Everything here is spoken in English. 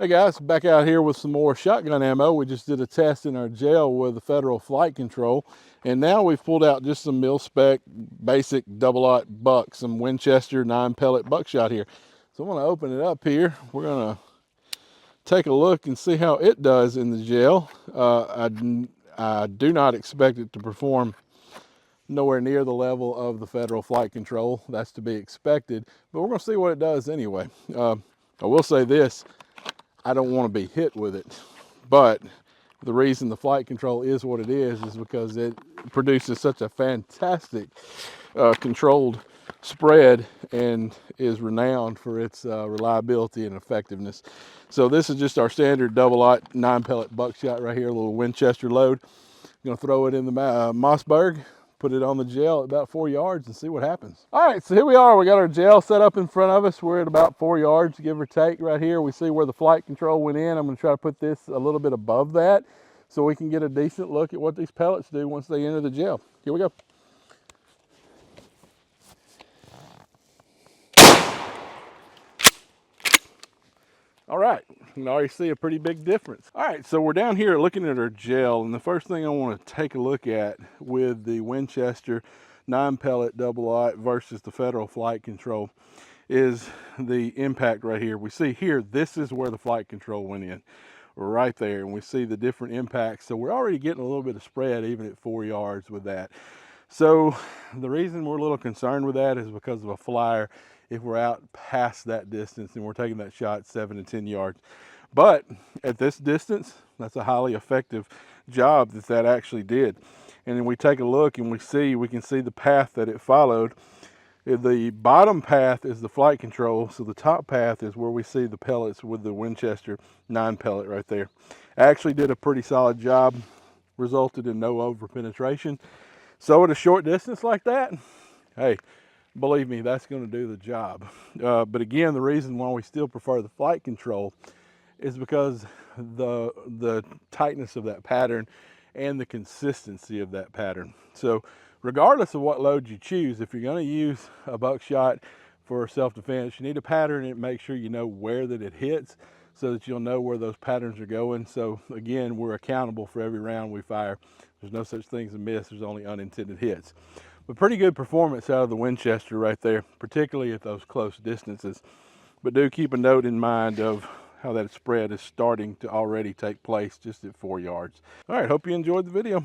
Hey guys, back out here with some more shotgun ammo. We just did a test in our jail with the Federal Flight Control, and now we've pulled out just some Mil-Spec basic double-aught buck, some Winchester 9-pellet buckshot here. So I'm going to open it up here. We're going to take a look and see how it does in the jail. I do not expect it to perform nowhere near the level of the Federal Flight Control. That's to be expected, but we're going to see what it does anyway. I will say this. I don't want to be hit with it, but the reason the flight control is what it is because it produces such a fantastic controlled spread and is renowned for its reliability and effectiveness. So this is just our standard double-aught 9-pellet buckshot right here, a little Winchester load. I'm going to throw it in the Mossberg, put it on the gel at about 4 yards and see what happens. All right, so here we are. We got our gel set up in front of us. We're at about 4 yards, give or take. Right here, we see where the flight control went in. I'm going to try to put this a little bit above that so we can get a decent look at what these pellets do once they enter the gel. Here we go. All right, you can already see a pretty big difference. All right, so we're down here looking at our gel, and the first thing I want to take a look at with the Winchester 9-pellet double-aught versus the Federal Flight Control is the impact right here. We see here, this is where the flight control went in, right there, and we see the different impacts. So we're already getting a little bit of spread even at 4 yards with that. So the reason we're a little concerned with that is because of a flyer if we're out past that distance and we're taking that shot 7 to 10 yards. But at this distance, that's a highly effective job that actually did. And then we take a look and we can see the path that it followed. The bottom path is the flight control, so the top path is where we see the pellets with the Winchester 9-pellet right there. Actually did a pretty solid job, resulted in no over penetration. So at a short distance like that, hey, believe me, that's going to do the job. But again, the reason why we still prefer the flight control is because the tightness of that pattern and the consistency of that pattern. So regardless of what load you choose, if you're going to use a buckshot for self-defense, you need a pattern and make sure you know where that it hits so that you'll know where those patterns are going. So again, we're accountable for every round we fire. There's no such thing as a miss, there's only unintended hits. But pretty good performance out of the Winchester right there, particularly at those close distances. But do keep a note in mind of how that spread is starting to already take place just at 4 yards. All right, hope you enjoyed the video.